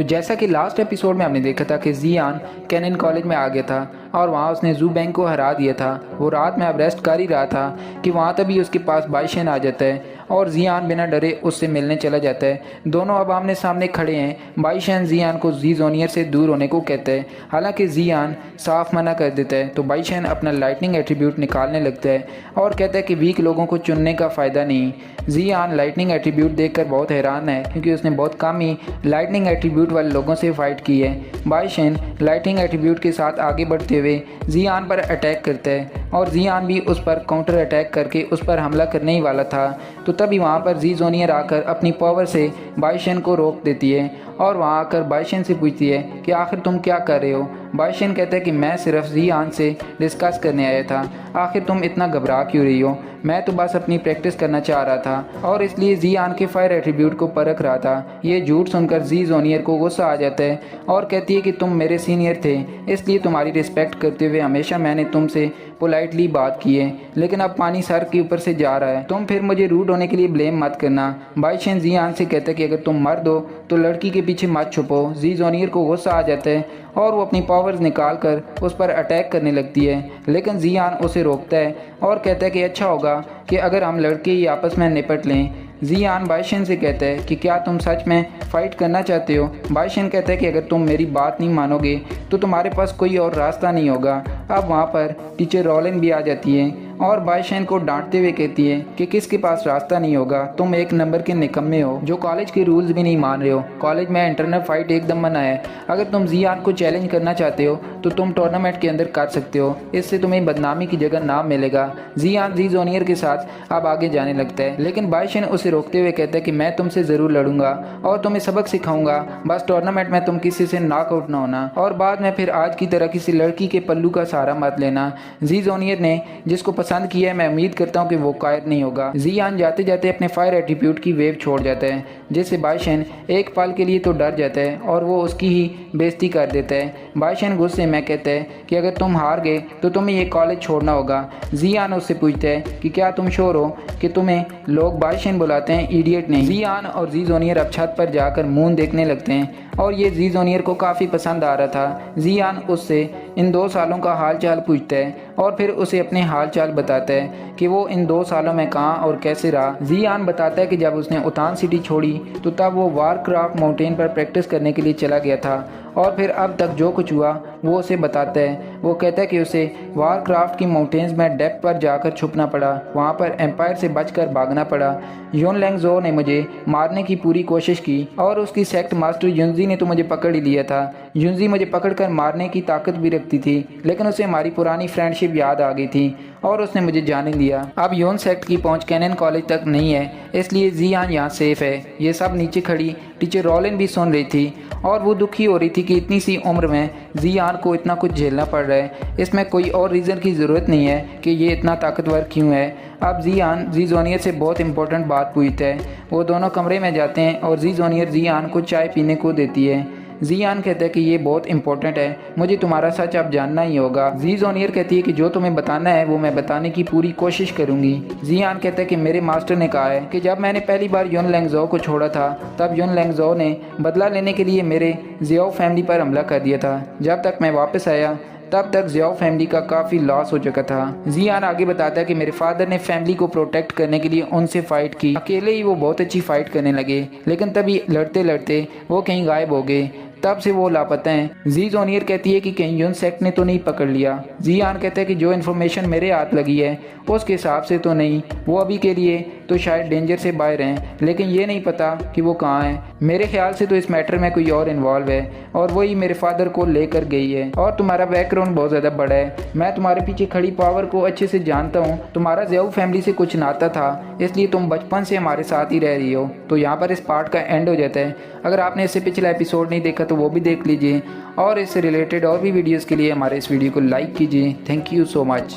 तो जैसा कि लास्ट एपिसोड में हमने देखा था कि जियान कैनन कॉलेज में आ गया था और वहाँ उसने जू बैंक को हरा दिया था। वो रात में अब रेस्ट कर ही रहा था कि वहाँ तभी उसके पास बाइशन आ जाता है और जियान बिना डरे उससे मिलने चला जाता है। दोनों अब आमने सामने खड़े हैं। बाइशन जियान को जी जूनियर से दूर होने को कहता है, हालांकि जियान साफ मना कर देता है। तो बाइशन अपना लाइटनिंग एट्रीब्यूट निकालने लगता है और कहता है कि वीक लोगों को चुनने का फ़ायदा नहीं। जियान लाइटनिंग एट्रीब्यूट देखकर बहुत हैरान है क्योंकि उसने बहुत कम ही लाइटनिंग एट्रीब्यूट वाले लोगों से फाइट की है। बाइशन लाइटनिंग एट्रीब्यूट के साथ आगे बढ़ते हुए जियान पर अटैक करता है और जियान भी उस पर काउंटर अटैक करके उस पर हमला करने ही वाला था। तो तभी वहाँ पर जी जूनियर आकर अपनी पावर से बाइशन को रोक देती है और वहाँ आकर बाइशन से पूछती है कि आखिर तुम क्या कर रहे हो। बाइशन कहता है कि मैं सिर्फ जियान से डिस्कस करने आया था, आखिर तुम इतना घबरा क्यों रही हो, मैं तो बस अपनी प्रैक्टिस करना चाह रहा था और इसलिए जियान के फायर एट्रीब्यूट को परख रहा था। ये झूठ सुनकर जी जूनियर को गुस्सा आ जाता है और कहती है कि तुम मेरे सीनियर थे, इसलिए तुम्हारी रिस्पेक्ट करते हुए हमेशा मैंने तुमसे पोलाइटली बात की है, लेकिन अब पानी सर के ऊपर से जा रहा है, तुम फिर मुझे रूड होने के लिए ब्लेम मत करना। बाइशन जियान से कहता है कि अगर तुम मर्द हो तो लड़की के पीछे मत छुपो। जी जूनियर को गुस्सा आ जाता है और वो अपनी पावर्स निकाल कर उस पर अटैक करने लगती है, लेकिन जियान उसे रोकता है और कहता है कि अच्छा होगा कि अगर हम लड़के ही आपस में निपट लें। जियान बाइशन से कहता है कि क्या तुम सच में फ़ाइट करना चाहते हो। बाइशन कहता है कि अगर तुम मेरी बात नहीं मानोगे तो तुम्हारे पास कोई और रास्ता नहीं होगा। अब वहाँ पर टीचर रॉलिन भी आ जाती है और बाइशन को डांटते हुए कहती है कि किसके पास रास्ता नहीं होगा, तुम एक नंबर के निकम्मे हो जो कॉलेज के रूल्स भी नहीं मान रहे हो। कॉलेज में इंटरनल फाइट एकदम मना है। अगर तुम जियान को चैलेंज करना चाहते हो तो तुम टूर्नामेंट के अंदर कर सकते हो, इससे तुम्हें बदनामी की जगह नाम मिलेगा। जियान जी जूनियर के साथ अब आगे जाने लगता है, लेकिन बाइशन उसे रोकते हुए कहता है कि मैं तुमसे ज़रूर लड़ूंगा और तुम्हें सबक सिखाऊंगा, बस टूर्नामेंट में तुम किसी से नॉकआउट ना होना और बाद में फिर आज की तरह किसी लड़की के पल्लू का सहारा मत लेना। जी जूनियर ने जिसको पसंद किया है, मैं उम्मीद करता हूँ कि वो कायर नहीं होगा। जियान जाते जाते अपने फायर एट्रीब्यूट की वेव छोड़ जाता है, जिससे बाइशन एक पल के लिए तो डर जाता है और वो उसकी ही बेइज्जती कर देता है। बाइशन गुस्से में कहता है कि अगर तुम हार गए तो तुम्हें ये कॉलेज छोड़ना होगा। जियान उससे पूछता है कि क्या तुम श्योर हो कि तुम्हें लोग बाइशन बुलाते हैं, इडियट नहीं। जियान और जी जूनियर अब छत पर जाकर मून देखने लगते हैं और ये जी जूनियर को काफ़ी पसंद आ रहा था। जियान उससे इन 2 सालों का हाल चाल पूछता है और फिर उसे अपने हाल चाल बताता है कि वो इन 2 सालों में कहाँ और कैसे रहा। जियान बताता है कि जब उसने उतान सिटी छोड़ी तो तब वो वारक्राफ्ट माउंटेन पर प्रैक्टिस करने के लिए चला गया था और फिर अब तक जो कुछ हुआ वो उसे बताता है। वो कहता है कि उसे वारक्राफ्ट की माउंटेन्स में डेप्थ पर जाकर छुपना पड़ा, वहाँ पर एम्पायर से बचकर भागना पड़ा। योन लैंगजो ने मुझे मारने की पूरी कोशिश की और उसकी सेक्ट मास्टर युनजी ने तो मुझे पकड़ ही लिया था। युनजी मुझे पकड़कर मारने की ताकत भी रखती थी, लेकिन उसे हमारी पुरानी फ्रेंडशिप याद आ गई थी और उसने मुझे जाने दिया। अब योन सेक्ट की पहुंच कैनन कॉलेज तक नहीं है, इसलिए जियान यहाँ सेफ है। ये सब नीचे खड़ी टीचर रॉलिन भी सुन रही थी और वो दुखी हो रही थी कि इतनी सी उम्र में जियान को इतना कुछ झेलना पड़ रहा है। इसमें कोई और रीज़न की ज़रूरत नहीं है कि ये इतना ताकतवर क्यों है। अब जियान जी जूनियर से बहुत इंपॉर्टेंट बात पूछता है। वो दोनों कमरे में जाते हैं और जी जूनियर जियान को चाय पीने को देती है। जियान कहता है कि ये बहुत इंपॉर्टेंट है, मुझे तुम्हारा सच अब जानना ही होगा। जी जूनियर कहती है कि जो तुम्हें बताना है वो मैं बताने की पूरी कोशिश करूंगी। जियान कहता है कि मेरे मास्टर ने कहा है कि जब मैंने पहली बार योन लैंगजो को छोड़ा था तब योन लैंगजो ने बदला लेने के लिए मेरे जियाओ फैमिली पर हमला कर दिया था। जब तक मैं वापस आया तब तक जियाओ फैमिली का काफ़ी लॉस हो चुका था। जियान आगे बताता है कि मेरे फादर ने फैमिली को प्रोटेक्ट करने के लिए उनसे फाइट की। अकेले ही वो बहुत अच्छी फाइट करने लगे, लेकिन तभी लड़ते लड़ते वो कहीं गायब हो गए, तब से वो लापता हैं। जी जूनियर कहती है कि कहीं यून सेक्ट ने तो नहीं पकड़ लिया। जियान कहते हैं कि जो इन्फॉर्मेशन मेरे हाथ लगी है उसके हिसाब से तो नहीं, वो अभी के लिए तो शायद डेंजर से बाहर हैं, लेकिन ये नहीं पता कि वो कहाँ हैं। मेरे ख्याल से तो इस मैटर में कोई और इन्वॉल्व है और वही मेरे फादर को लेकर गई है। और तुम्हारा बैकग्राउंड बहुत ज़्यादा बड़ा है, मैं तुम्हारे पीछे खड़ी पावर को अच्छे से जानता हूँ। तुम्हारा जियाओ फैमिली से कुछ नाता था, इसलिए तुम बचपन से हमारे साथ ही रह रही हो। तो यहाँ पर इस पार्ट का एंड हो जाता है। अगर आपने इससे पिछला एपिसोड नहीं देखा तो वो भी देख लीजिए और इससे रिलेटेड और भी वीडियोज़ के लिए हमारे इस वीडियो को लाइक कीजिए। Thank you so much.